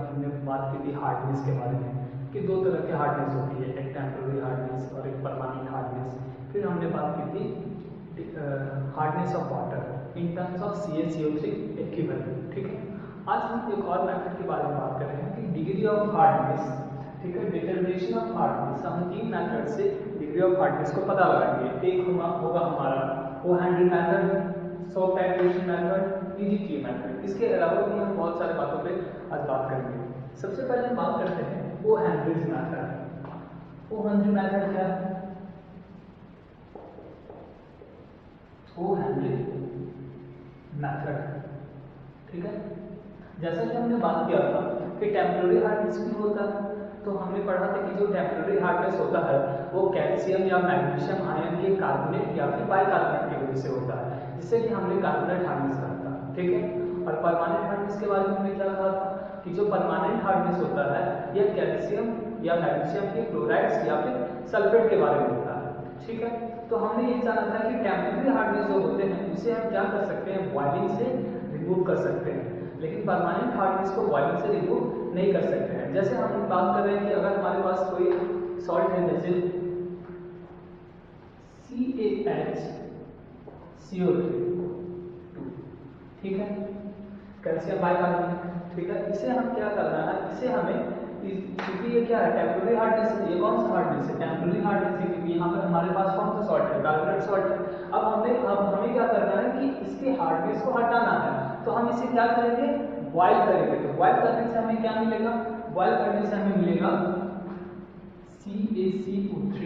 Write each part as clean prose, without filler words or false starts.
हमने बात की थी हार्डनेस के बारे में कि दो तरह के हार्डनेस होती है, एक टेम्पररी हार्डनेस और एक परमानेंट हार्डनेस। फिर हमने बात की थी hardness of water in terms of CaCO3 equivalent. ठीक है, आज हम एक और मेथड के बारे में बात कर रहे हैं कि डिग्री ऑफ हार्डनेस। ठीक है, डिटरमिनेशन ऑफ हार्डनेस। हम तीन मेथड से डिग्री ऑफ हार्डनेस को पता लगाएंगे। एक होगा हमारा O-Henry method, soft titration method, EDTA method. इसके अलावा भी हम बहुत सारे बातों पे आज बात करेंगे। सबसे पहले हम बात करते हैं O-Henry मेथड। O-Henry मेथड क्या है? O-Henry मेथड, ठीक है, जैसा कि हमने बात किया था कि टेम्पररी हार्डनेस भी होता है, तो हमने पढ़ा था कि जो टेम्पररी हार्डनेस होता है वो कैल्शियम या मैग्नीशियम आयन के कार्बोनेट या फिर बाइकार्बोनेट की वजह से होता है, जिससे कि हमने कार्बोनेट हार्डनेस कहा था। ठीक है, और परमानेंट हार्डनेस के बारे में हमने क्या कहा था कि जो परमानेंट हार्डनेस होता है यह कैल्शियम या मैग्नीशियम के क्लोराइड्स या फिर सल्फेट के बारे में होता है। ठीक है, तो हमने ये जाना था कि टेम्पररी हार्डनेस जो होते हैं उसे हम क्या कर सकते हैं, बॉइलिंग से रिमूव कर सकते हैं, लेकिन परमानेंट हार्डनेस को बॉइलिंग से रिमूव नहीं कर सकते हैं। जैसे हम बात कर रहे हैं कि अगर हमारे पास कोई सॉल्ट है जैसे CaHCO3, ठीक है, कैल्शियम बाइकार्बोनेट। ठीक है, इसे हम क्या करना है, इसे हमें, क्योंकि ये क्या है टेम्पररी हार्डनेस, ये कौन सा हार्डनेस है, टेम्पररी हार्डनेस है, क्योंकि यहाँ पर हमारे पास कौन सा सॉल्ट है, कार्बोनेट सॉल्ट है। अब हमें क्या करना है कि इसके हार्डनेस को हटाना है, तो हम इसे क्या करेंगे, बॉयल करेंगे। तो बॉयल करने से हमें क्या मिलेगा, बॉयल करने से हमें मिलेगा CaCO3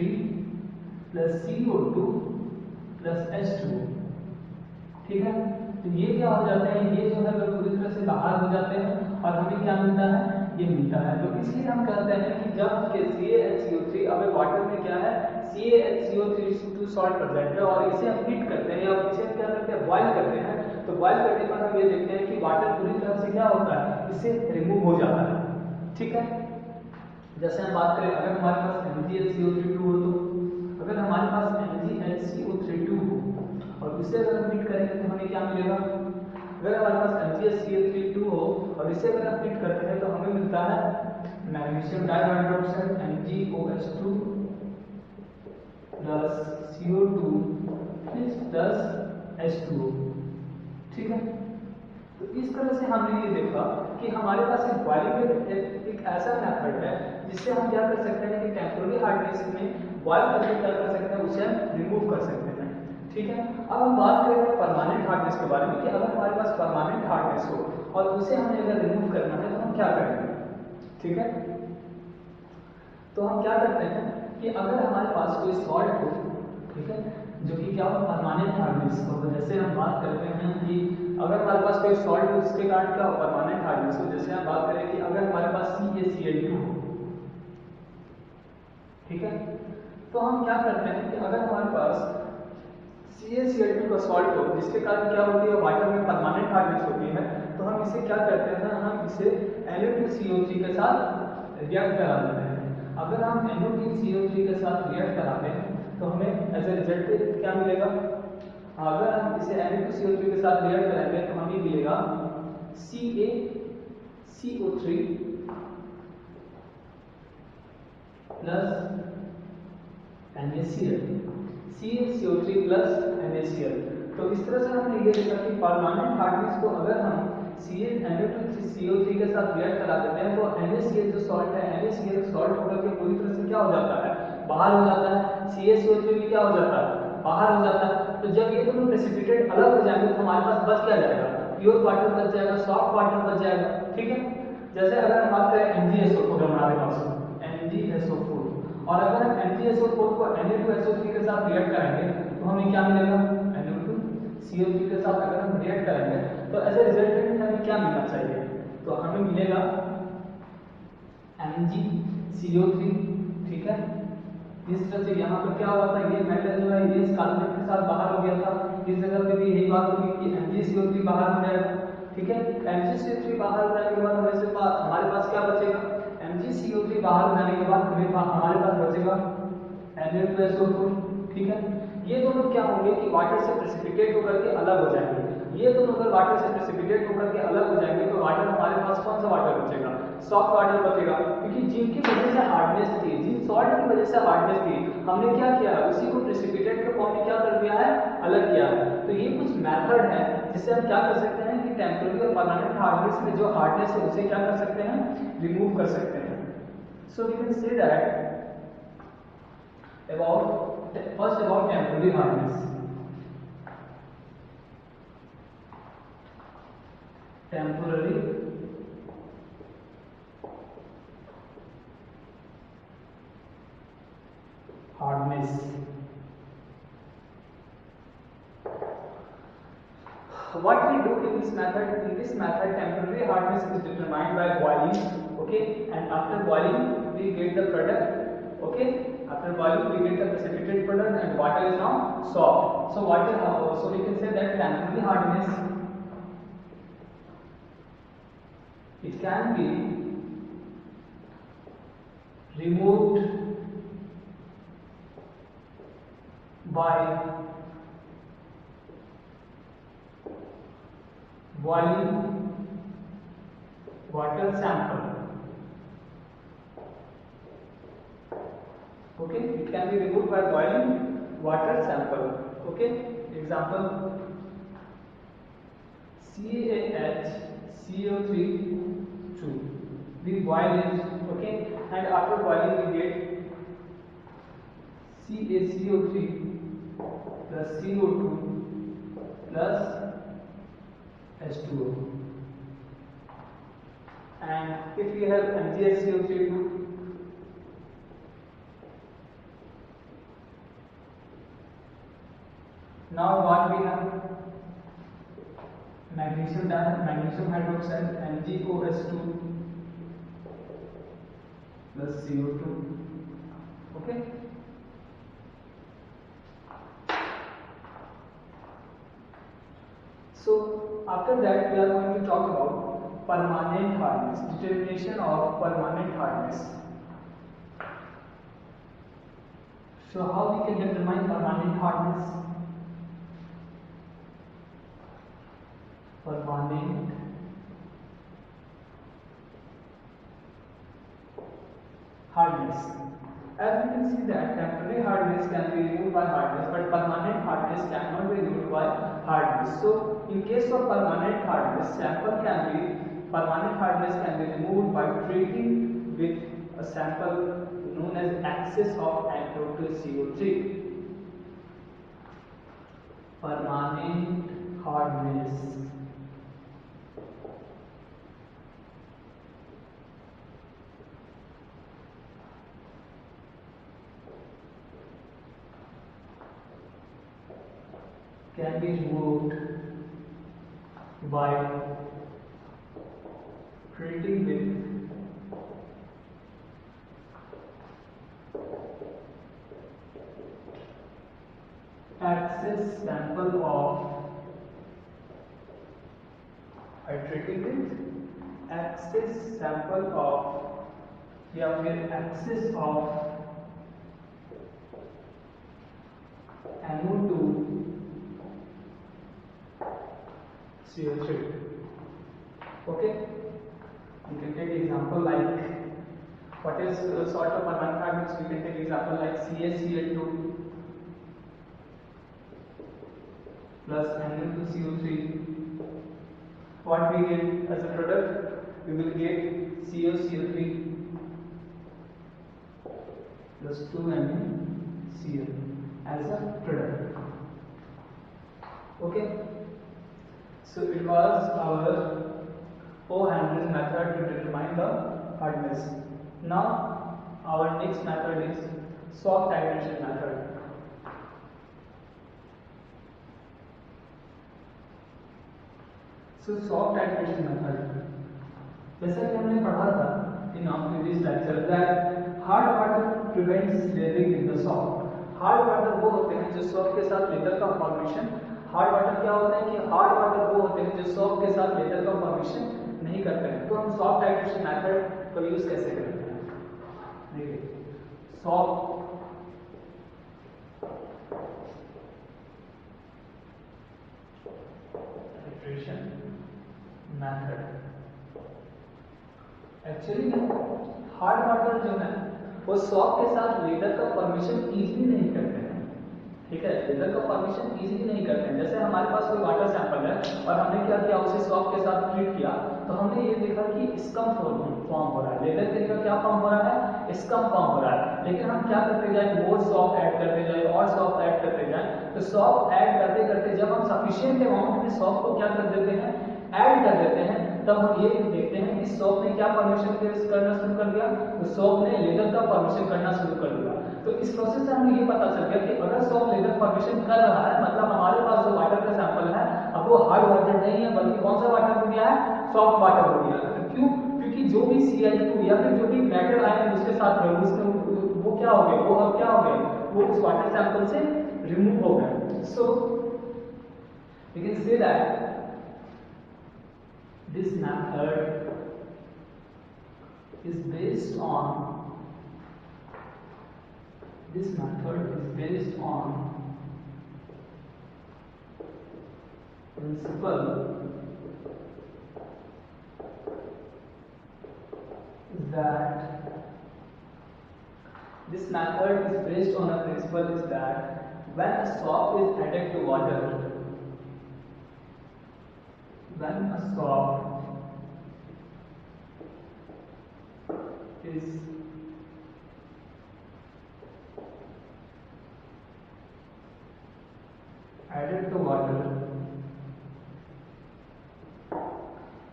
plus CO2 plus H2। ठीक है, तो ये क्या हो जाते हैं, ये जो है वो पूरी तरह से बाहर हो जाते हैं और हमें क्या मिलता है, ये मिलता है। तो इसलिए हम कहते हैं कि जब CaHCO3, अब वाटर में क्या है, CaHCO3 सॉल्ट प्रेजेंट है और इसे हम हीट करते हैं या इसे क्या करते हैं, बॉयल करते हैं। तो बॉयल करने पर हम ये देखते हैं कि वाटर पूरी तरह से क्या होता है, इससे रिमूव हो जाता है। ठीक है, जैसे हम बात करें अगर हमारे पास MgHCO3 हो, तो अगर हमारे पास MgHCO3 हो और इसे अगर हम हीट करेंगे तो हमें क्या मिलेगा, अगर हमारे पास MgHCO3 हो और इसे अगर हम हीट करते हैं तो हमें मिलता है magnesium डाइहाइड्रोक्साइड MgOH2 plus CO2 plus H2O। ठीक है, तो इस तरह से हमने ये देखा कि हमारे पास एक बॉइलिंग एक ऐसा मेथड है जिससे हम क्या कर सकते हैं कि टेम्पररी हार्डनेस में बॉयल करके क्या कर सकते हैं, उसे हम रिमूव कर सकते हैं। ठीक है, अब हम बात करेंगे परमानेंट हार्डनेस के बारे में कि अगर हमारे पास परमानेंट हार्डनेस हो और उसे हमें अगर रिमूव करना है तो हम क्या करेंगे। ठीक है, तो हम क्या करते हैं कि अगर हमारे पास कोई सॉल्ट हो, ठीक है, जो कि क्या हो, परमानेंट हार्डनेस हो, जैसे हम बात करते हैं कि अगर हमारे पास कोई सॉल्ट हो जिसके कारण क्या हो, परमानेंट हार्डनेस हो, जैसे हम बात करें कि अगर हमारे पास CaCl2 हो, ठीक है, तो हम क्या करते हैं कि अगर हमारे पास CaCl2 का सॉल्ट हो जिसके कारण क्या होती है, वाटर में परमानेंट हार्डनेस होती है, तो हम इसे क्या करते हैं, हम इसे Na2CO3 के साथ रिएक्ट करा देते हैं। अगर हम Na2CO3 के साथ रिएक्ट कराते हैं तो हमें एज ए रिजल्ट क्या मिलेगा, अगर हम इसे Na2CO3 के साथ रिएक्ट करेंगे तो हमें मिलेगा CaCO3 plus NaCl, CaCO3 plus NaCl। तो इस तरह से हमने ये देखा कि परमानेंट हार्डनेस को अगर हम Na2CO3 के साथ रिएक्ट करा देते हैं तो NaCl जो सॉल्ट है, NaCl सॉल्ट होकर के पूरी तरह से क्या हो जाता है, बाहर हो जाता है। CaCO3 भी क्या हो जाता है, बाहर हो जाता है। तो जब ये दोनों प्रेसिपिटेट अलग हो जाएंगे तो हमारे पास बच क्या जाएगा, प्योर वाटर बच जाएगा, सॉफ्ट वाटर बच जाएगा। ठीक है, जैसे अगर हम बात करें MgSO4 हमारे पास MgSO4 और अगर हम MgSO4 को Na2SO3 के साथ रिएक्ट करेंगे तो हमें क्या मिलेगा, Na2CO3 के साथ अगर हम रिएक्ट करेंगे तो एज ए रिजल्टेंट हमें क्या मिलना चाहिए, तो हमें मिलेगा MgCO3। ठीक है, इस तरह से यहाँ पर क्या हुआ था, ये मेटल जो है ये इस कार्बोनेट के साथ बाहर हो गया था, इस जगह पे भी यही बात होगी कि MgCO3 बाहर हो जाएगा। ठीक है, MgCO3 बाहर हो जाने के बाद हमारे पास क्या बचेगा, MgCO3 बाहर हो जाने के बाद हमारे पास बचेगा Na2SO4। ठीक है, ये दोनों क्या होंगे कि वाटर से प्रेसिपिटेट होकर के अलग हो जाएंगे। ये दोनों अगर वाटर से प्रेसिपिटेट होकर के अलग हो जाएंगे तो वाटर हमारे पास कौन सा वाटर बचेगा, सॉफ्ट वाटर बचेगा, क्योंकि जिनकी वजह से हार्डनेस थी, जिन सॉल्ट की वजह से हार्डनेस थी, हमने क्या किया है उसी को प्रेसिपिटेट के फॉर्म में क्या कर दिया है, अलग किया है। तो ये कुछ मेथड है जिससे हम क्या कर सकते हैं कि टेम्परेरी और परमानेंट हार्डनेस में जो हार्डनेस है उसे क्या कर सकते हैं, रिमूव कर सकते हैं। So we can say that about first about temporary hardness. Temporary hardness. What we do in this method? In this method, temporary hardness is determined by boiling. Okay, and after boiling, we get the product. Okay. After boiling, we get the precipitate product, and water is now soft. So what is so we can say that temporary hardness, it can be removed by boiling water sample. Okay, it can be removed by boiling water sample. Okay, example CaHCO3 2. We boil it. Okay, and after boiling we get CaCO3 plus CO2 plus H2O. And if we have MgSCO3 too, now what we have, magnesium hydroxide MgOH2 plus CO2. Okay, so after that we are going to talk about permanent hardness, determination of permanent hardness. So how we can determine permanent hardness? Permanent hardness. As we can see that temporary hardness can be removed by hardness, but permanent hardness cannot be removed by hardness. So in case of permanent hardness, permanent hardness can be removed by treating with a sample known as excess of N2CO3. Permanent hardness can be removed by treating with excess sample of excess sample of या फिर excess of NO2 CO3. Okay, you can take example like what is sort of permanent hardness. We can take example like CaCl2 plus NO2CO3. What we get as a product? We will get CaCl3 plus 2NaCl as a product. Okay, so it was our O-Henry's method to determine the hardness. Now our next method is soft titration method. So soft titration method, जैसा कि हमने पढ़ा था in our previous lecture that hard water prevents layering in the soft. Hard water वो होते हैं जो soft के साथ लेयर का फॉर्मेशन, हार्ड वाटर क्या होता है कि हार्ड वाटर वो होते हैं जो सॉफ्ट के साथ लेयर का फॉर्मेशन नहीं करते हैं। तो हम सॉफ्ट टाइट्रेशन मेथड का यूज कैसे करते हैं, देखिए soft method. Actually hard water जो है वो सॉफ्ट के साथ लेदर का फॉर्मेशन इजीली नहीं करते हैं, ठीक है, लेदर का फॉर्मेशन इजीली नहीं करते हैं। जैसे हमारे पास कोई वाटर सैंपल है और हमने क्या किया, उसे सॉफ्ट के साथ ट्रीट किया, तो हमने ये देखा कि स्कम फॉर्म हो रहा है, लेदर के जगह क्या फॉर्म हो रहा है, स्कम फॉर्म हो रहा है। लेकिन हम क्या करते जाए, मोर सॉफ्ट ऐड करते जाए और सॉफ्ट ऐड करते जाए, तो सॉफ्ट ऐड करते करते जब हम सफिशिएंट अमाउंट में सॉफ्ट को क्या कर देते हैं, ऐड कर देते हैं, तब हम ये देखते हैं कि सॉफ्ट ने क्या फॉर्मेशन करना शुरू कर दिया, तो सॉफ्ट ने लेदर का फॉर्मेशन करना शुरू कर दिया। तो इस प्रोसेस से हमें ये पता चल गया कि अगर सॉफ्ट लेदर फॉर्मेशन कर रहा है, मतलब हमारे पास जो वाटर का सैंपल है अब वो हार्ड वाटर नहीं है, बल्कि कौन सा वाटर हो गया है, सॉफ्ट वाटर हो गया। तो क्यों, क्योंकि जो भी Cl2 या फिर जो भी मेटल आयन उसके साथ रहे उसमें वो क्या हो गए, वो अब क्या हो गए, वो उस वाटर सैंपल से रिमूव हो गए। So we can say that this method is based on principle is that when a soap is added to water, when a soap is added to water,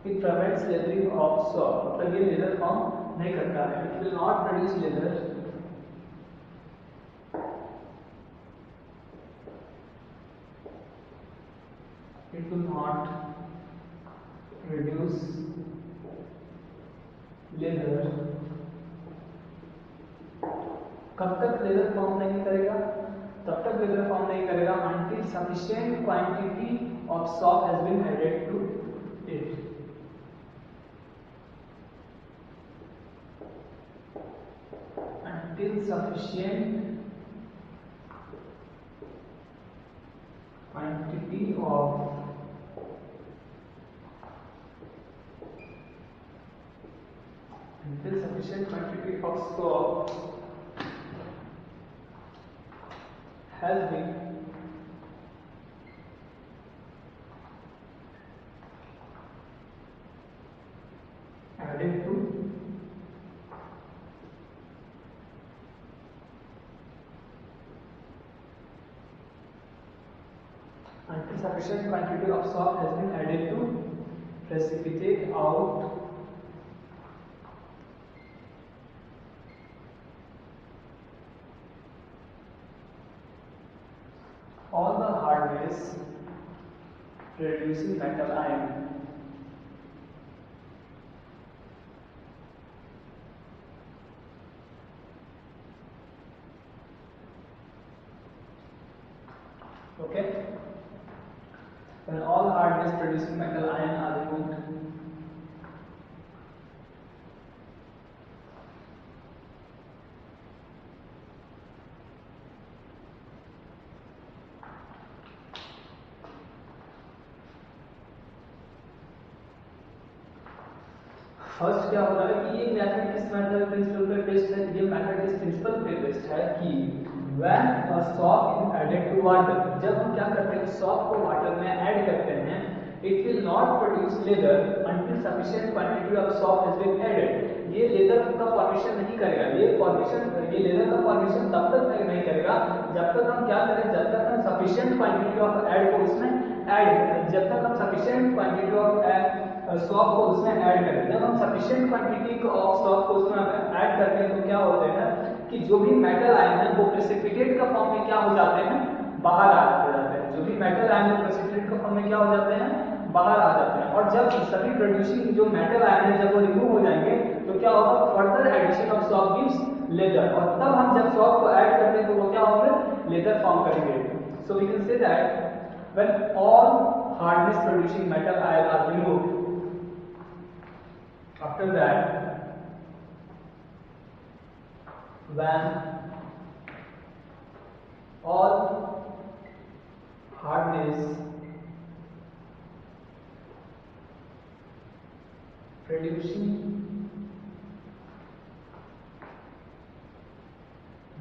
it prevents lathering of soap, मतलब ये leather form नहीं करता है, it will not produce leather, it will not reduce leather. कब तक leather form नहीं करेगा, तब तक लेदर फॉर्म नहीं करेगा until sufficient quantity of soap has been added to it। Until sufficient quantity of soap has been added to sufficient quantity of soap has been added to precipitate out all the hardness reducing metal ion। Okay, when all hardness producing metal ion are removed, first क्या हो रहा है कि ये method किस method principal पे based है, ये मेथड किस प्रिंसिपल पे बेस्ड है कि when a soap is added to water, जब हम क्या करते हैं सॉप को वाटर में ऐड करते हैं, it will not produce leather until sufficient quantity of soap has been added। ये लेदर का फॉर्मेशन नहीं करेगा, ये लेदर का फॉर्मेशन तब तक नहीं करेगा जब तक हम क्या करें, जब तक हम सफिशिएंट क्वांटिटी ऑफ ऐड को उसमें ऐड, जब तक हम सफिशिएंट क्वांटिटी ऑफ सॉप को उसमें ऐड करें। जब हम सफिशिएंट क्वांटिटी ऑफ सॉप को उसमें ऐड करते हैं तो क्या होते हैं कि जो भी मेटल आयन है वो प्रेसिपिटेट का फॉर्म में क्या हो जाते हैं, बाहर आ जाते हैं। जो भी मेटल आयन है प्रेसिपिटेट का फॉर्म में क्या हो जाते हैं, बाहर आ जाते हैं। और जब सभी प्रोड्यूसिंग जो मेटल आयन है जब वो रिमूव हो जाएंगे तो क्या होगा, further addition of soap gives lather, और तब हम जब सॉप को ऐड करते हैं तो वो क्या होगा, लेदर फॉर्म करेंगे। So we can say that when all hardness producing metal ion are removed, after that when all hardness reducing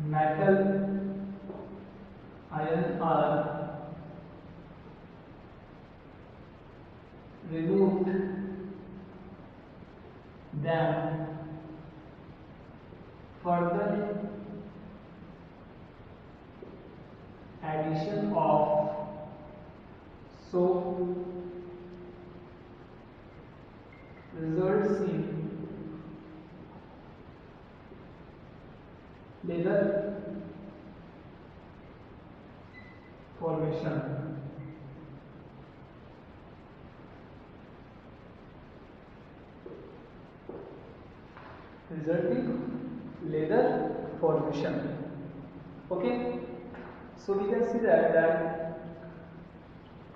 metal ion are removed, then further addition of soap results in leather formation. Resulting leather formation. Okay, so we can see that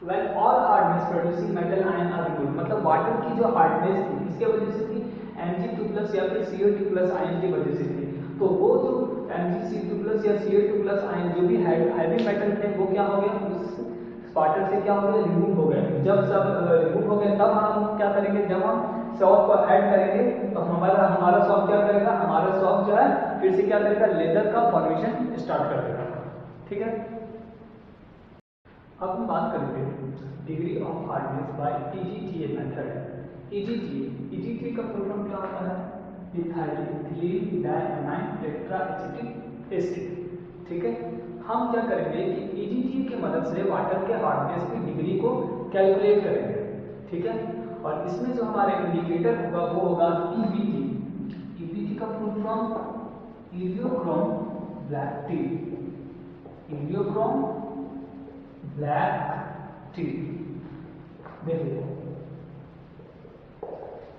when all hardness producing metal ion are removed, मतलब water की जो hardness थी किसके वजह से थी, Mg2+ या फिर Ca2+ आयन की वजह से थी। तो वो जो Mgc2+ या Ca2+ आयन जो भी हैवी मेटल थे वो क्या हो गया, उस वाटर से क्या हो गया, रिमूव हो गए। जब सब रिमूव हो गए तब हम क्या करेंगे, जब हम सॉफ्ट को ऐड करेंगे तो हमारा सॉफ्ट क्या करेगा, हमारा सॉफ्ट जो है फिर से क्या करेगा, लेदर का फॉर्मेशन स्टार्ट कर देगा। ठीक है, अब हम बात करेंगे degree of hardness by EGTA method. EGTA का फुल फॉर्म क्या होता है, इथाइल डायनाइन टेट्राएसिटिक एसिड। ठीक है, हम क्या करेंगे कि EGTA की मदद से वाटर के हार्डनेस की डिग्री को कैलकुलेट करेंगे। ठीक है, और इसमें जो हमारे इंडिकेटर होगा वो होगा EBT का full form Eriochrome black T, Eriochrome black T. देखिए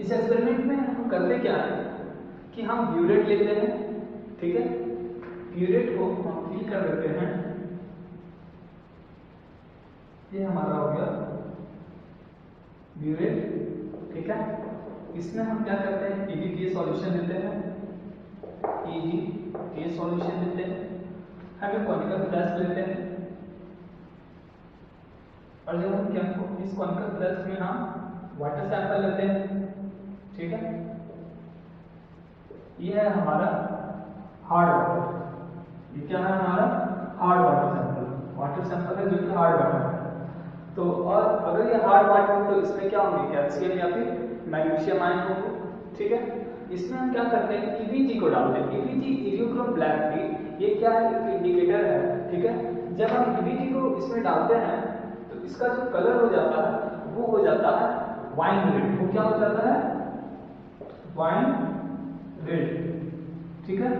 इस एक्सपेरिमेंट में हम करते क्या है कि हम ब्यूरेट लेते हैं। ठीक है, ब्यूरेट को हम फिल कर देते हैं, ये हमारा हो गया ब्यूरेट। ठीक है, इसमें हम क्या करते हैं, EBTA सॉल्यूशन देते हैं, EBTA सॉल्यूशन देते हैं, हम एक कॉनिकल फ्लास्क लेते हैं और जब हम क्या इस कॉनिकल फ्लास्क में हम वाटर सैंपल लेते हैं। ठीक है, ये है हमारा हार्ड वाटर, ये क्या है हमारा हार्ड वाटर सैंपल है जो कि हार्ड वाटर है। तो और अगर ये हार्ड वाटर हो तो इसमें क्या होंगे, कैल्शियम या फिर मैग्नीशियम आयन होंगे। ठीक है, इसमें हम क्या करते हैं, EBT को डालते हैं। EBT इलियोक्रोम ब्लैक टी, ये क्या है, एक इंडिकेटर है। ठीक है, जब हम EBT को इसमें डालते हैं तो इसका जो कलर हो जाता है वो हो जाता है वाइन रेड। वो क्या हो जाता है, वाइन रेड। ठीक है,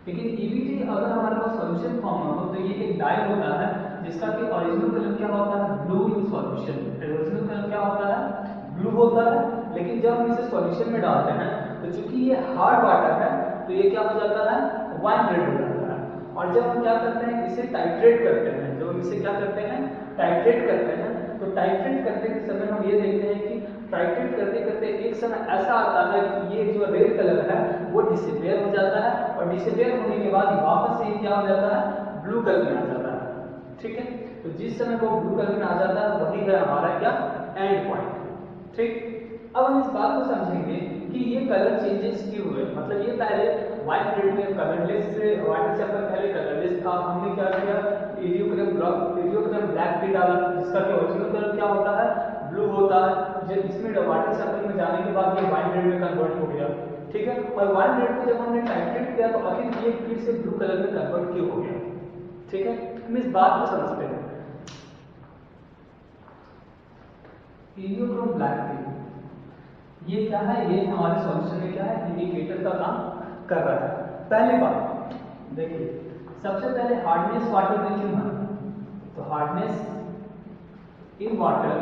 लेकिन EBT अगर हमारे पास सॉल्यूशन फॉर्म में हो तो ये एक डाई होता है जिसका कि ओरिजिनल कलर क्या होता है, blue in solution. Original colour क्या होता है, ब्लू होता है, लेकिन जब हम इसे सॉल्यूशन में डालते हैं तो चूंकि ये हार्ड वाटर है तो ये क्या हो जाता है, वाइन रेड हो जाता है। और जब हम क्या करते हैं, इसे टाइट्रेट करते हैं, जब हम इसे क्या करते हैं, टाइट्रेट करते हैं, तो टाइट्रेट करते के समय हम ये देखते हैं कि टाइट्रेट करते करते एक समय ऐसा आता है कि ये जो रेड कलर है वो डिसअपियर हो जाता है, और डिसअपियर होने के बाद वापस से क्या हो जाता है, ब्लू कलर में आ जाता है। ठीक है, तो जिस समय वो ब्लू कलर में आ जाता है वही है हमारा क्या, एंड पॉइंट। ठीक, अब हम इस बात को समझेंगे कि ये कलर चेंजेस क्यों हुए। मतलब ये पहले वाइट रेड में कलरलेस से वाटर सैंपल पहले कलरलेस था, हमने क्या किया, इलियोक्रोम ब्लैक टी डाला जिसका कि ओरिजिनल कलर क्या होता है, ब्लू होता है। जब इसमें वाटर सैंपल में जाने के बाद ये वाइन रेड में कन्वर्ट हो गया। ठीक है, और वाइन रेड को जब हमने टाइट्रेट किया तो आखिर ये फिर से ब्लू कलर में कन्वर्ट क्यों हो गया। ठीक है, हम इस बात को समझते हैं। इलियोक्रोम ब्लैक टी ये क्या है, ये हमारे सॉल्यूशन में क्या है, इंडिकेटर का काम कर रहा है। पहली बात देखिए, सबसे पहले हार्डनेस वाटर में क्यों है, तो hardness in water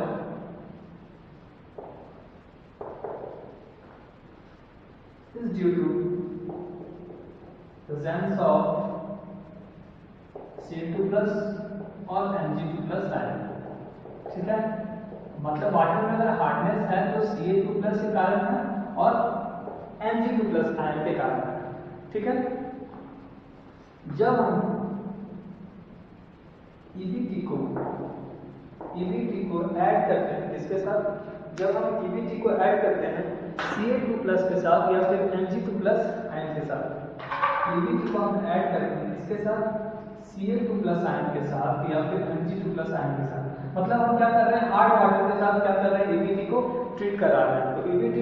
is due to presence of Ca2+ और Mg2+ आयन। ठीक है, मतलब वाटर में अगर हार्डनेस है तो Ca2+ के कारण है और Mg2+ आयन के कारण है। ठीक है, जब हम EBT को ऐड करते हैं किसके साथ, जब हम EBT को ऐड करते हैं Ca2+ के साथ या फिर Mg2+ आयन के साथ, EBT को हम ऐड करते हैं इसके साथ Ca2+ आयन के साथ या फिर Mg2+ आयन के साथ, मतलब हम क्या कर रहे हैं, हार्ड वाटर के साथ क्या कर रहे हैं, EBT को ट्रीट करा रहे हैं। तो EBT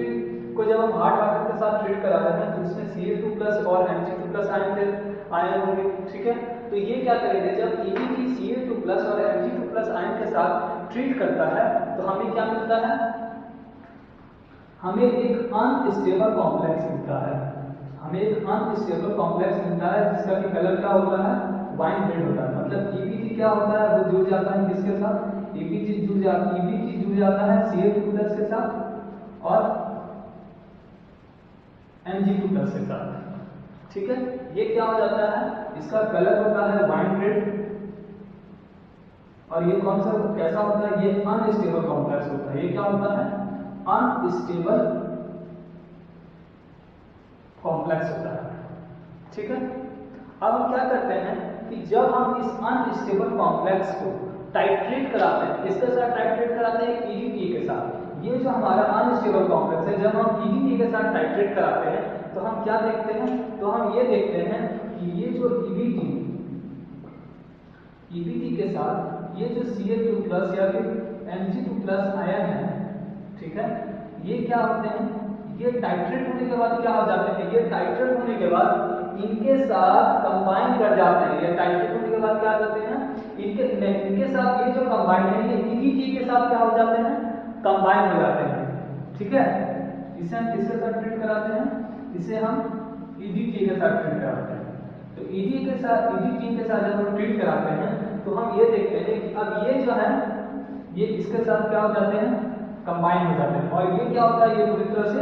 को जब हम हार्ड वाटर के साथ ट्रीट करा रहे हैं तो इसमें Ca2+ और Mg2+ आयन होंगे, ठीक है। तो ये क्या करेंगे, जब EBT Ca2+ और Mg2+ आयन के साथ ट्रीट करता है तो हमें क्या मिलता है, हमें एक अनस्टेबल कॉम्प्लेक्स मिलता है, हमें एक अनस्टेबल कॉम्प्लेक्स मिलता है जिसका कि कलर क्या होता है, वाइन रेड होता है। मतलब EBT क्या होता है, वो जुड़ जाता है किसके साथ, EBT जुड़ जाता है Ca2+ के साथ और Mg2+ के साथ, ठीक है। ये क्या हो जाता है, इसका कलर होता है वाइन रेड, और ये कौन सा कैसा होता है, ये अनस्टेबल कॉम्प्लेक्स होता है। ये क्या होता है, अनस्टेबल कॉम्प्लेक्स होता है, ठीक है। अब हम क्या करते हैं कि जब हम इस अनस्टेबल कॉम्प्लेक्स को टाइट्रेट कराते हैं, किसके साथ टाइट्रेट कराते हैं, EDTA के साथ। ये जो हमारा अनस्टेबल कॉम्प्लेक्स है, जब हम EDTA के साथ टाइट्रेट कराते हैं तो हम क्या देखते हैं, तो हम ये देखते हैं कि ये जो EBT के साथ ये जो Ca2+ या फिर Mg2+ आयन है, ठीक है, ये क्या होते हैं, ये टाइट्रेट होने के बाद क्या हो जाते हैं, ये टाइट्रेट होने के बाद इनके साथ कंबाइन कर जाते हैं। ये टाइट्रेट होने के बाद क्या हो जाते हैं, इनके साथ ये जो कंबाइन है ये EBT के साथ क्या हो जाते हैं, कंबाइन हो जाते हैं, ठीक है। इसे हम किसके साथ ट्रीट कराते हैं, इसे हम EDTA के साथ ट्रीट कराते हैं। तो EDTA के साथ जब हम ट्रीट कराते हैं तो हम ये देखते हैं कि अब ये जो है ये इसके साथ क्या हो जाते हैं, कंबाइन हो जाते हैं, और ये क्या होता है, ये पूरी तरह से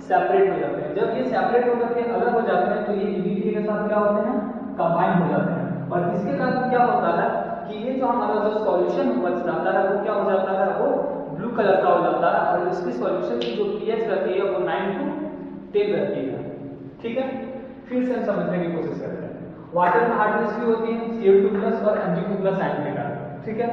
सेपरेट हो जाते हैं। जब ये सेपरेट होकर के अलग हो जाते हैं तो ये EDTA के साथ क्या होते हैं, कंबाइन हो जाते हैं, और इसके कारण क्या होता है कि ये जो हमारा जो सॉल्यूशन बच जाता है वो क्या हो जाता है, वो ब्लू कलर का हो जाता है, और इसकी सॉल्यूशन की जो pH रहती है वो 9 to 10 रहती है, ठीक है। फिर से हम समझने की कोशिश करते हैं। वाटर में हार्डनेस भी होती है Ca2+ और Mg2+ आयन के कारण, ठीक है।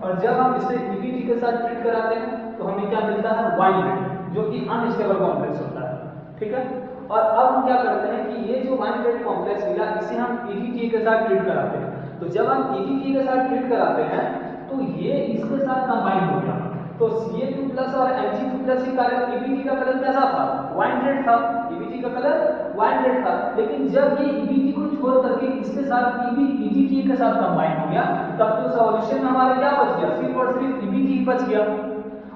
और जब हम इसे EBT के साथ ट्रीट कराते हैं तो हमें क्या मिलता है, वाइन रेड, जो कि अनस्टेबल कॉम्प्लेक्स होता है, ठीक है। और अब हम क्या करते हैं कि ये जो वाइन रेड कॉम्प्लेक्स मिला इसे हम EDTA के साथ ट्रीट कराते हैं। तो जब हम EDTA के साथ ट्रीट कराते हैं तो ये इसके साथ कंबाइन हो गया, तो Ca2+ और Mg2+ के कारण EBT का कलर कैसा था, वाइन रेड था, EBT का कलर वाइन रेड था। लेकिन जब ये EBT को छोड़ करके इसके साथ EDTA के साथ कंबाइन हो गया तब तो सॉल्यूशन में हमारा क्या बच गया, सिर्फ और सिर्फ EBT बच गया,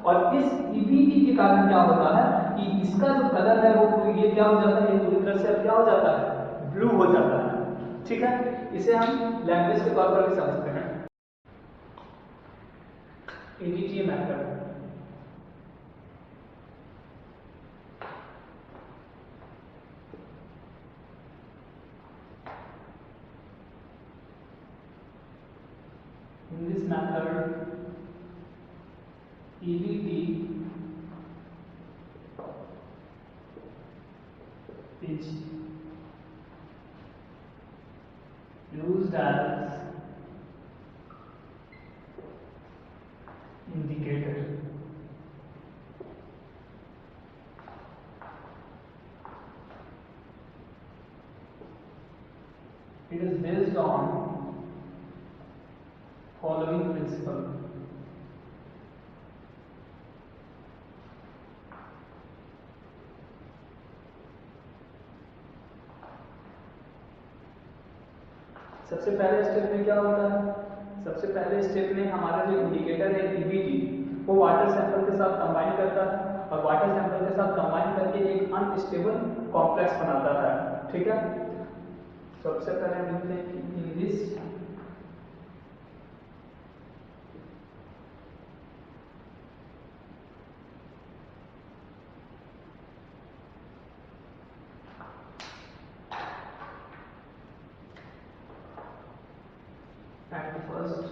और इस EBT के कारण क्या होता है कि इसका जो कलर है वो ये क्या हो जाता है, ये पूरी तरह से क्या हो जाता है, ब्लू हो जाता है, ठीक है। इसे हम लैंग्वेज के तौर पर भी समझते हैं, EDTA method. In this method, EBT is used as indicator. It is based on following principle. सबसे पहले स्टेप में क्या होता है, सबसे पहले स्टेप में हमारा जो इंडिकेटर है EBT वो वाटर सैंपल के साथ कंबाइन करता है, और वाटर सैंपल के साथ कंबाइन करके एक अनस्टेबल कॉम्प्लेक्स बनाता है, ठीक है। सबसे पहले लिखते हैं कि in this at the first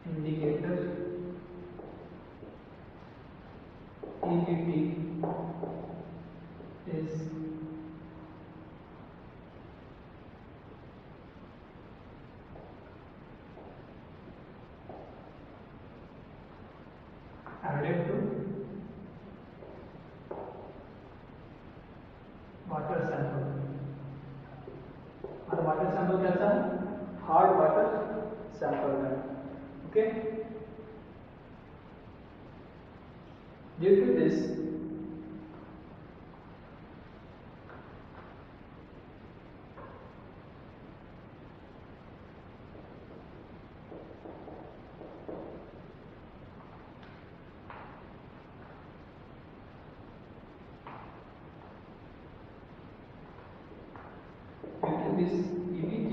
indicator EBT is added to water sample। और वाटर सैंपल कैसा है? हार्ड वाटर सैंपल है। Okay, due to this this EBT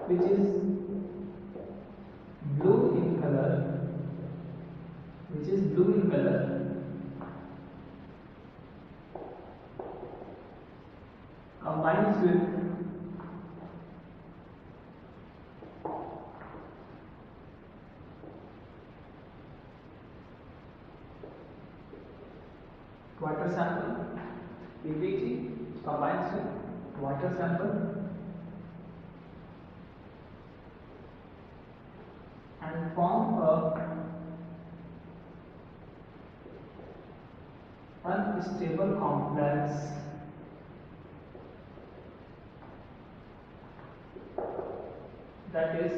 which is blue in color, combines with water sample, EBT combines with water sample and form a unstable complex that is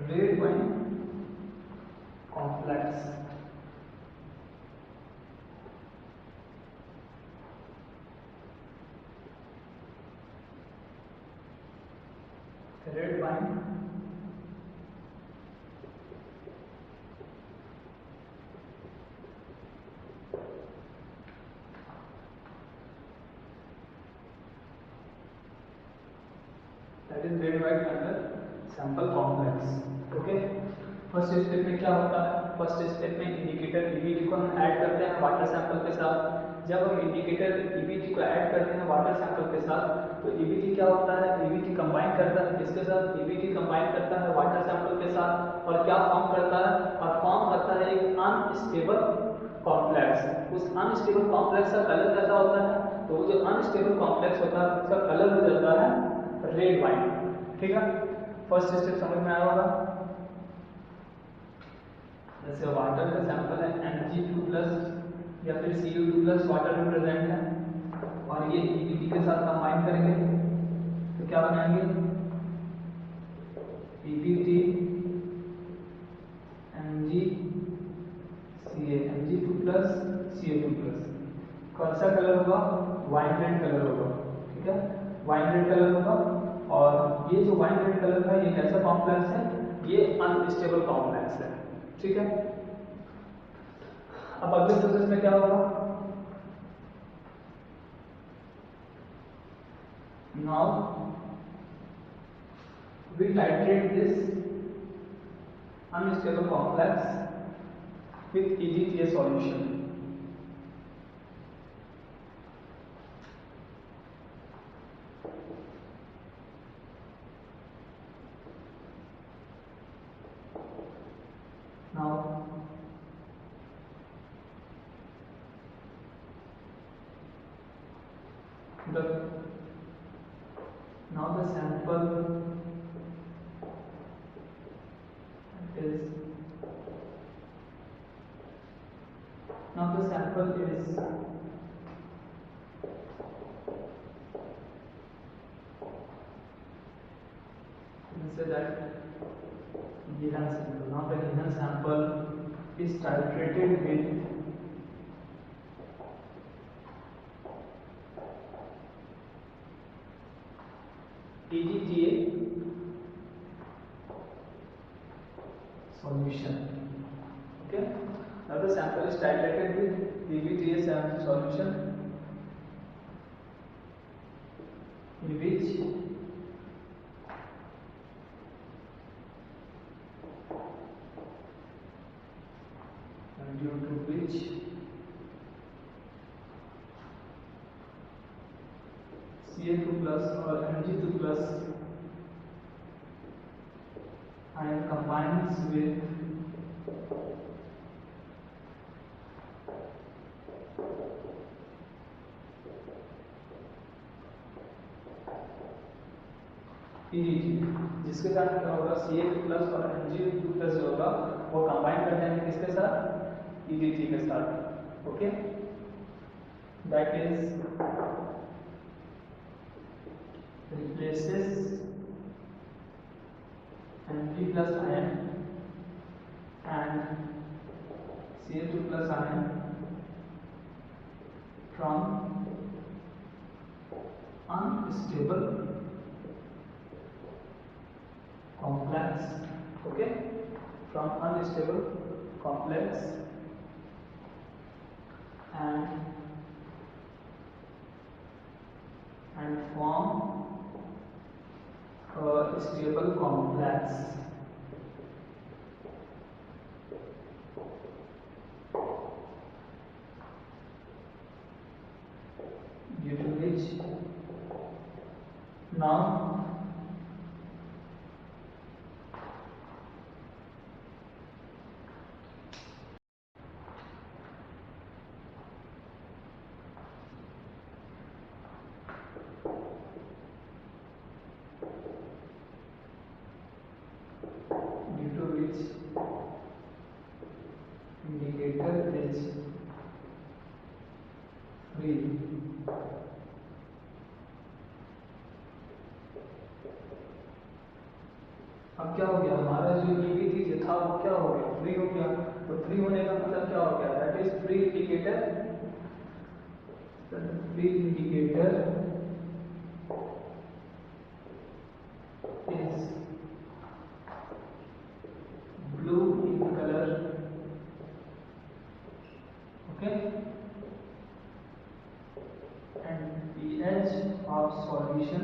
red wine complex। red wine that is red white under sample complex। Okay, first step में क्या होता है? First step में indicator EBT को हम add करते हैं water sample के साथ। जब हम इंडिकेटर EBT को ऐड करते हैं वाटर सैंपल के साथ तो EBT क्या होता है? EBT कंबाइन करता है किसके साथ? EBT कंबाइन करता है वाटर सैंपल के साथ और क्या फॉर्म करता है? और फॉर्म करता है एक अनस्टेबल कॉम्प्लेक्स। उस अनस्टेबल कॉम्प्लेक्स का कलर कैसा होता है? तो वो जो अनस्टेबल कॉम्प्लेक्स होता है उसका कलर हो जाता है रेड वाइन। ठीक है, फर्स्ट स्टेप समझ में आया होगा। जैसे वाटर का सैंपल है Mg2+ या फिर Cu2+ वाटर में प्रेजेंट है और ये EBT के साथ कंबाइन करेंगे तो क्या बनाएंगे? EBT Mg2+ Cu2+। कौन सा कलर होगा? वाइन रेड कलर होगा। ठीक है, वाइन रेड कलर होगा और ये जो वाइन रेड कलर है ये कैसा कॉम्प्लेक्स है? ये अनस्टेबल कॉम्प्लेक्स है। ठीक है, अब अगले प्रोसेस में क्या होगा? Now we titrate this unstable complex with EDTA solution. Now the sample is say that given sample. Now the given sample is titrated with EDTA solution. Okay, now the sample is titrated with EDTA solution in which due to which Ca2+ और Mg2+ and combines with EDT, जिसके कारण क्या होगा CH plus और Mg2 plus जो होगा वो combine कर जाएंगे किसके साथ, EDT के साथ. Okay, that is replaces Mg plus ion and Ca2 plus ion from unstable complex. Okay, from unstable complex and form a stable complex due to which now indicator is free. अब क्या हो गया, हमारा जो EDT था वो क्या हो गया, फ्री हो गया. तो फ्री होने का मतलब क्या हो गया, that is free indicator. Free indicator is blue in color. Okay, and pH of solution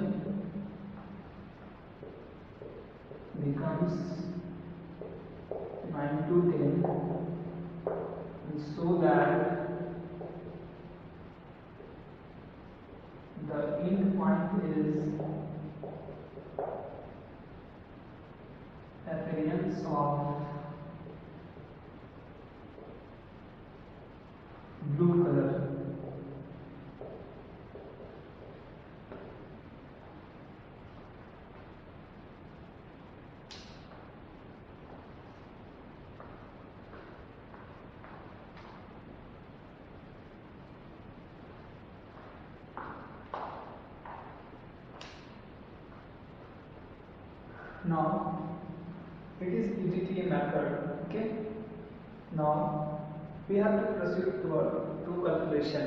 becomes 9 to 10, and so that the end point is appearance of blue color. Now it is EDTA method. Okay, now we have to proceed to calculation.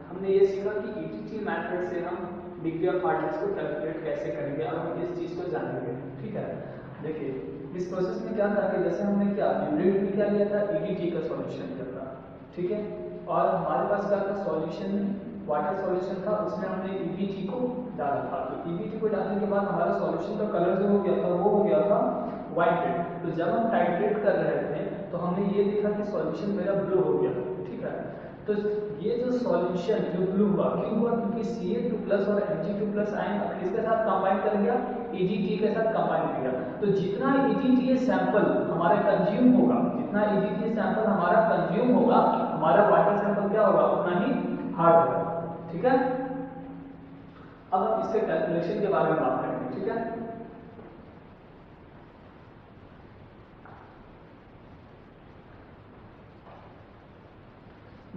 हमने ये सीखा कि EDTA method से हम degree of hardness को calculate कैसे करेंगे. अब हम इस चीज को जानेंगे. ठीक है, देखिए इस प्रोसेस में क्या था कि जैसे हमने क्या यूनिट में क्या लिया था, EDT का सॉल्यूशन लिया था. ठीक है, और हमारे पास क्या था सॉल्यूशन, वाटर सॉल्यूशन था, उसमें हमने EDT को डाला था. तो EDT को डालने के बाद हमारा सॉल्यूशन का कलर जो हो गया था वो हो गया था व्हाइट रेड. तो जब हम टाइट्रेट कर रहे थे तो हमने ये देखा कि सॉल्यूशन मेरा ब्लू हो गया. ठीक है, तो ये जो सॉल्यूशन जो ब्लू हुआ क्यों हुआ, क्योंकि Ca2 प्लस और Mg2 प्लस आयन किसके साथ कंबाइन कर गया, EDT के साथ कंबाइन कर गया. तो जितना EDTA सैंपल हमारा कंज्यूम होगा, जितना EDTA सैंपल हमारा कंज्यूम होगा, हमारा वाटर सैंपल क्या होगा उतना ही हार्ड होगा. ठीक है, अब हम इसके कैलकुलेशन के बारे में बात करेंगे. ठीक है,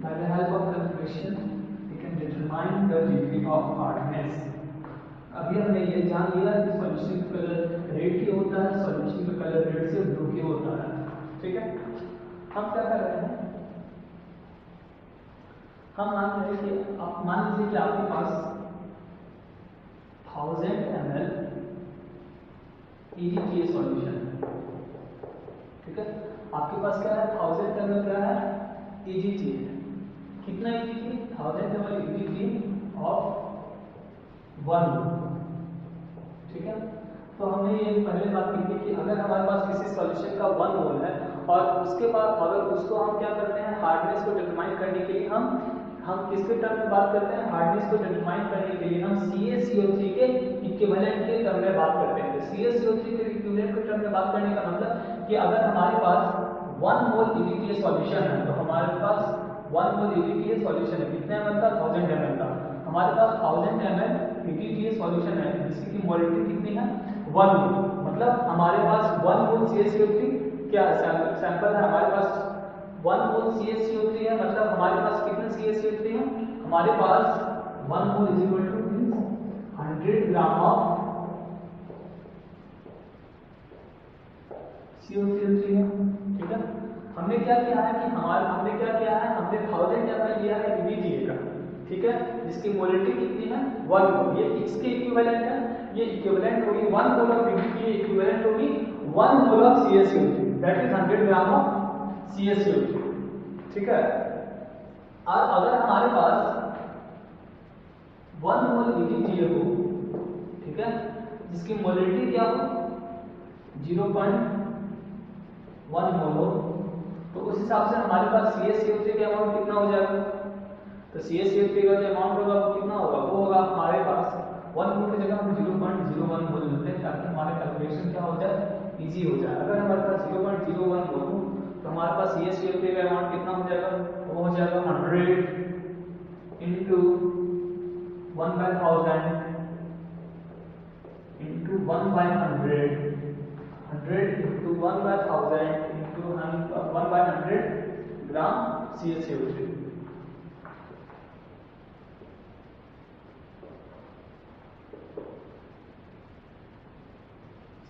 by the help of calculation we can determine the degree of hardness. अभी हमने ये जान लिया कि सॉल्यूशन का कलर रेड क्यों होता है, सॉल्यूशन का कलर रेड से ब्लू क्यों होता है. ठीक है, हम क्या कर रहे हैं, हम मान रहे हैं कि आप मान लीजिए कि आपके पास 1000 ml EDTA सॉल्यूशन है. ठीक है, आपके पास क्या है 1000 ml क्या है EDTA है. कितना EDTA, 1000 ml EDTA ऑफ 1. ठीक है, तो हमने ये पहले बात की थी कि अगर हमारे पास किसी सॉल्यूशन का 1 मोल है और उसके बाद अगर उसको हम क्या करते हैं हार्डनेस को डिटरमाइन करने के लिए हम किसके टर्म में बात करते हैं, हार्डनेस को डिटरमाइन करने के लिए हम CaCO3 के इक्विवेलेंट के टर्म में बात करते हैं. तो CaCO3 के इक्विवेलेंट के टर्म में बात करने का मतलब कि अगर हमारे पास 1 मोल EDTA सॉल्यूशन है तो हमारे पास 1 मोल EDTA सॉल्यूशन है कितने ml का 1000 ml का। हमारे पास 1000 ml EDTA सॉल्यूशन है जिसकी मोलरिटी कितनी है 1 मोल। मतलब हमारे पास 1 मोल CaCO3 क्या सैंपल है हमारे पास 1 मोल CaCO3 है। मतलब हमारे पास कितने CaCO3 है हमारे पास 1 mole is equal to 100 gram of CO3 है। ठीक है, हमने क्या किया है कि हमने 1000 ml लिया है EDTA का, ठीक है, जिसकी मोलरिटी कितनी है 1 मोल। ये किसके इक्विवेलेंट है, ये इक्विवेलेंट होगी 1 मोल ऑफ EDTA इक्विवेलेंट होगी 1 mole of CaCO3 that is 100 gram of CaCO3। ठीक है, और अगर हमारे पास 1 मोल EDTA हो, ठीक है, जिसकी मोलरिटी क्या हो 0.1 मोल हो, तो उस हिसाब से हमारे पास CaCO3 का अमाउंट कितना हो जाएगा। तो CaCO3 का जो अमाउंट होगा वो कितना होगा, वो होगा हमारे पास 1 मोल की जगह हम 0.01 मोल लेते हैं ताकि हमारे कैलकुलेशन क्या हो जाए इजी हो जाए। अगर हमारे पास 0.01 मोल हो तो हमारे पास CaCO3 का अमाउंट कितना हो जाएगा, वो हो जाएगा 100 इंटू 1/1000 इंटू 1/100 100 into 1/1000 into 1/100 ग्राम CaCO3।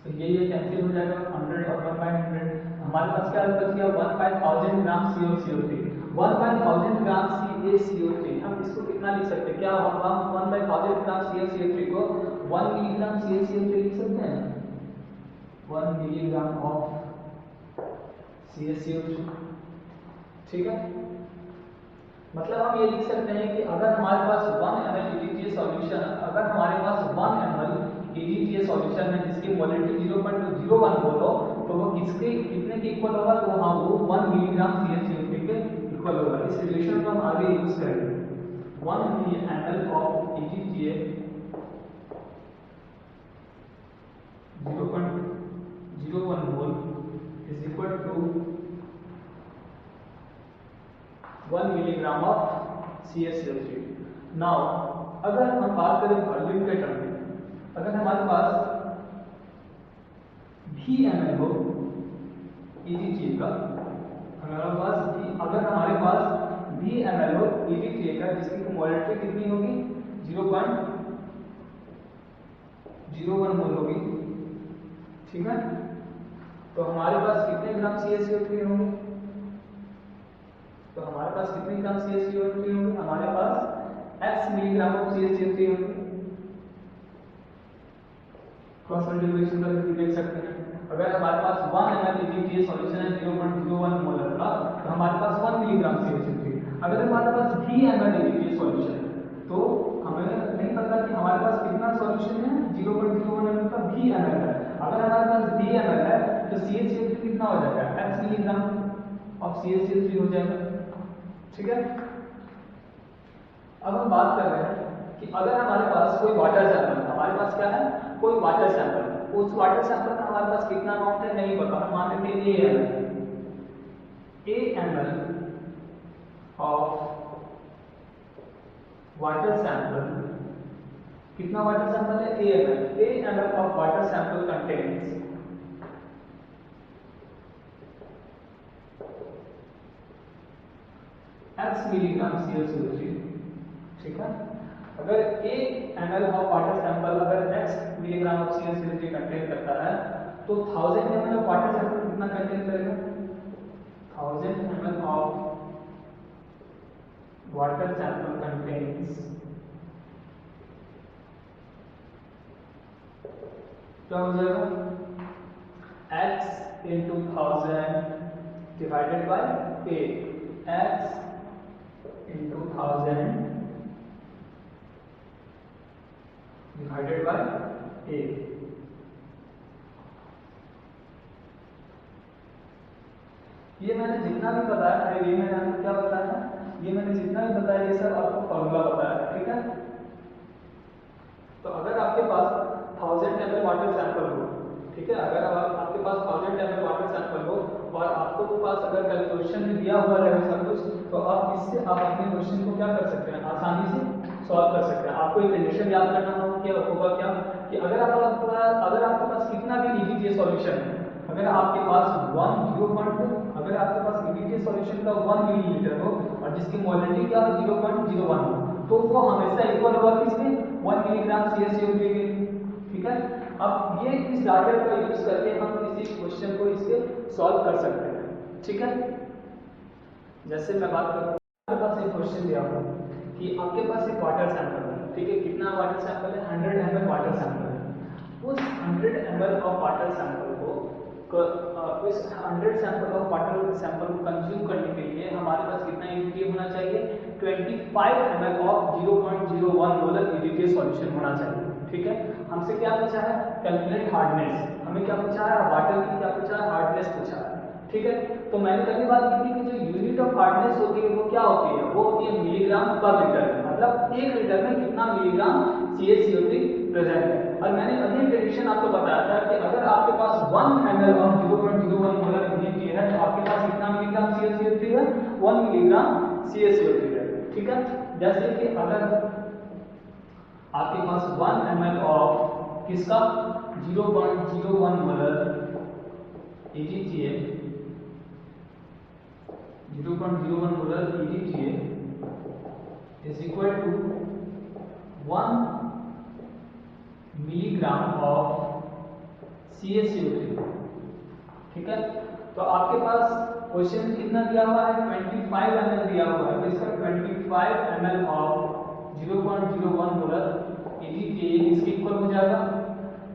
तो ये कैंसिल हो जाएगा 100 और 1/100। हमारे पास क्या बच गया 1/1000 ग्राम CaCO3। 1/1000 ग्राम CaCO3 हम इसको कितना लिख सकते हैं, क्या हम 1/1000 ग्राम CaCO3 को 1 मिलीग्राम CaCO3 लिख सकते हैं, 1 मिलीग्राम ऑफ CaCO3। ठीक है, मतलब हम ये लिख सकते हैं कि अगर हमारे पास 1 ml EDTA सॉल्यूशन, अगर हमारे पास 1 ml EDTA सॉल्यूशन है जिसकी मोलरिटी 0.01 मोल हो तो वो कितने के इक्वल होगा, तो हाँ वो 1 मिलीग्राम CaCO3 के इक्वल होगा। इस रिलेशन को हम आगे यूज करेंगे। 1 ml of EDTA 0.01 mole is equal to 1 milligram of CaCO3। Now अगर हम बात करें वॉल्यूम के टर्म में, अगर हमारे पास V ml हो EDTA का, अगर हमारे पास V ml हो EDTA का जिसकी मोलरिटी कितनी होगी 0.01 मोल होगी, ठीक है, तो हमारे पास कितने ग्राम CaCO3 होंगे, तो हमारे पास कितने ग्राम CaCO3 होंगे, हमारे पास x मिलीग्राम ऑफ CaCO3 होंगे। क्रॉस मल्टीप्लिकेशन करके देख सकते हैं। अगर हमारे पास 1 ml EDTA सॉल्यूशन है 0.01 मोलर का तो हमारे पास 1 मिलीग्राम CaCO3। अगर हमारे पास V ml EDTA सॉल्यूशन है तो हमें नहीं पता कि हमारे पास कितना सॉल्यूशन है 0.01 ml का V ml है। अगर हमारे पास V ml है तो CaCO3 कितना हो जाएगा x मिलीग्राम ऑफ CaCO3 हो जाएगा। ठीक है, अब हम बात कर रहे हैं कि अगर हमारे पास कोई वाटर सैंपल, हमारे पास क्या है कोई वाटर सैंपल, उस वाटर सैंपल का हमारे पास कितना अमाउंट है नहीं पता, हम मान लेते हैं A ml of water sample, कितना वाटर सैंपल है A ml of water sample contains x milligram CaCO3। ठीक है, अगर 1 ml ऑफ वाटर सैंपल अगर x milligram of CaCO3 contain करता है तो 1000 ml ऑफ वाटर सैंपल कितना कंटेन करेगा, 1000 ml of water sample contains क्या हो जाएगा x into 1000 divided by A, x into 1000 divided by A। ये मैंने जितना भी बताया है, ये मैंने आपको क्या बताया है, ये मैंने जितना भी बताया ये सब आपको फॉर्मूला बताया है। ठीक है, तो अगर आपके पास 1000 ml वाटर सैंपल हो, ठीक है, अगर आपके आपको पास अगर कैलकुलेशन में दिया हुआ रहेगा सब कुछ, तो आप इससे आप अपने क्वेश्चन को क्या कर सकते हैं, आसानी से सॉल्व कर सकते हैं। आपको एक कंडीशन याद करना होगा क्या कि अगर आपके पास कितना भी ईवीटीए सॉल्यूशन है, अगर आपके पास 1 अगर आपके पास ईवीटीए सॉल्यूशन का 1 मिलीलीटर हो और जिसकी मोलरिटी क्या हो 0.01 हो, तो वो हमेशा इक्वल होगा किसके 1 मिलीग्राम CaCO3 के। ठीक है, अब ये इस डाटा का यूज करके हम किसी क्वेश्चन को इसके सॉल्व कर सकते हैं। ठीक है, जैसे मैं बात करूं, आपके पास एक क्वेश्चन दिया हुआ कि आपके पास एक वाटर सैंपल है। ठीक है, कितना वाटर सैंपल है, 100 ml वाटर सैंपल है। उस 100 ml ऑफ वाटर सैंपल को इस 100 सैंपल ऑफ वाटर सैंपल को कंज्यूम करने के लिए हमारे पास कितना ईवीटीए होना चाहिए, 25 ml ऑफ 0.01 मोलर ईवीटीए सॉल्यूशन होना चाहिए। ठीक है, हमसे क्या पूछा है, कैलकुलेट हार्डनेस, हमें क्या पूछा है, वाटर की क्या पूछा है, हार्डनेस पूछा है। ठीक है, तो मैंने कभी बात की थी कि जो यूनिट ऑफ हार्डनेस होती है वो क्या होती है, वो होती है मिलीग्राम पर लीटर, मतलब 1 लीटर में कितना मिलीग्राम CaCO3 प्रेजेंट है। और मैंने अभी कंडीशन आपको बताया था कि अगर आपके पास 1 ml ऑफ 0.01 मोलर ईवीटीए है तो आपके पास कितना मिलीग्राम CaCO3 है, 1 मिलीग्राम CaCO3 है। ठीक है, जैसे कि अगर आपके पास 1 ml ऑफ किसका 0.01 molar EDTA 0.01 molar EDTA is equal to 1 milligram of CaCO3। ठीक है, तो आपके पास क्वेश्चन में कितना दिया हुआ है, 25 ml दिया हुआ है, तो इसका 25 ml ऑफ 0.01 मोलर EDTA इसके इक्वल हो जाएगा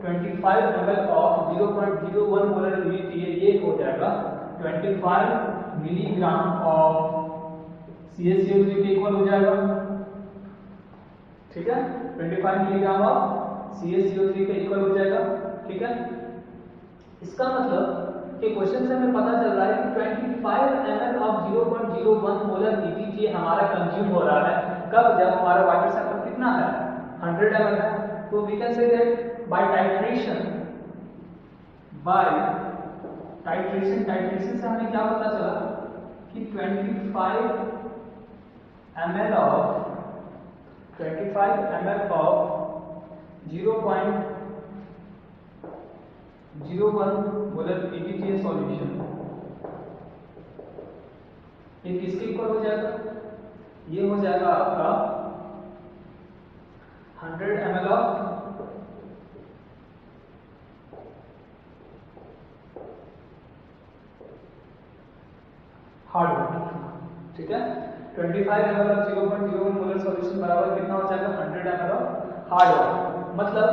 25 ml ऑफ 0.01 मोलर EDTA, ये हो जाएगा 25 मिलीग्राम ऑफ CaCO3 के इक्वल हो जाएगा। ठीक है, 25 मिलीग्राम ऑफ CaCO3 के इक्वल हो जाएगा। ठीक है, इसका मतलब कि क्वेश्चन से हमें पता चल रहा है कि 25 ml ऑफ 0.01 मोलर EDTA हमारा कंज्यूम हो रहा है, कब, जब हमारा वाटर सैंपल कितना है 100 ml है। तो we can say that by titration से हमें क्या पता चला कि 25 ml of 0.01 molar EDTA solution ये किसके इक्वल हो जाएगा, ये हो जाएगा आपका 100 ml ऑफ हार्ड वाटर। ठीक है, 25 ml ऑफ 0.01 मोलर सॉल्यूशन बराबर कितना हो जाएगा 100 ml ऑफ हार्ड वाटर, मतलब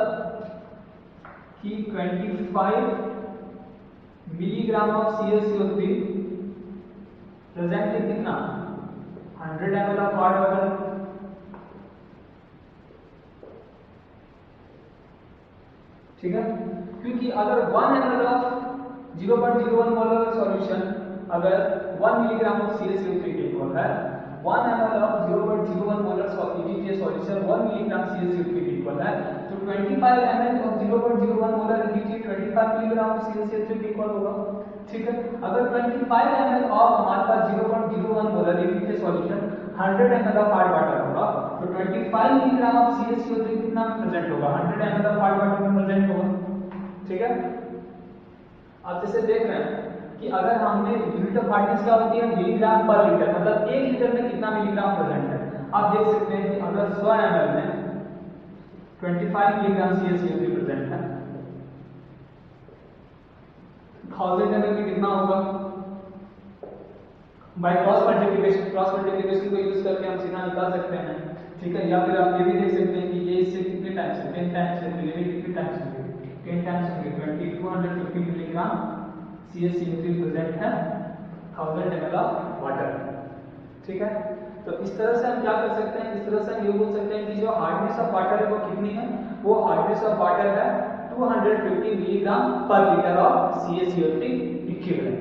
कि 25 मिलीग्राम ऑफ CaCO3 प्रेजेंट है कितना 100 ml ऑफ हार्ड वाटर। ठीक है, क्योंकि अगर 1 ml ऑफ 0.01 मोलर सॉल्यूशन अगर 1 मिलीग्राम ऑफ CaCO3 के इक्वल है, 1 ml of 0.01 molar EDTA solution 1 milligram CaCO3 के इक्वल है, तो 25 ml of 0.01 molar EDTA 25 milligram of CaCO3 के इक्वल होगा। ठीक है, अगर 25 ml ऑफ हमारे पास 0.01 molar EDTA solution 100 ml of hard water होगा, तो 25 मिलीग्राम ऑफ CaCO3 कितना प्रेजेंट होगा, 100 ml ऑफ हार्ड वाटर में प्रेजेंट होगा। ठीक है, आप जैसे देख रहे हैं कि अगर हमने यूनिट ऑफ हार्डनेस क्या होती है मिलीग्राम पर लीटर, मतलब 1 लीटर में कितना मिलीग्राम प्रेजेंट है। आप देख सकते हैं कि अगर 100 ml में 25 मिलीग्राम CaCO3 प्रेजेंट है, 1000 ml में कितना होगा, बाय क्रॉस मल्टीप्लिकेशन को यूज करके हम सीधा निकाल सकते हैं। ठीक है, या फिर आप ये भी देख सकते हैं कि ये इससे कितने टाइम्स है 10 टाइम्स है, तो ये भी कितने टाइम्स होंगे 10 टाइम्स होंगे, 2250 मिलीग्राम CaCO3 प्रेजेंट है 1000 ml ऑफ वाटर। ठीक है, तो इस तरह से हम क्या कर सकते हैं, इस तरह से हम ये बोल सकते हैं कि जो हार्डनेस ऑफ वाटर है वो कितनी है, वो हार्डनेस ऑफ वाटर है 250 मिलीग्राम पर लीटर ऑफ CaCO3 इक्विवेलेंट।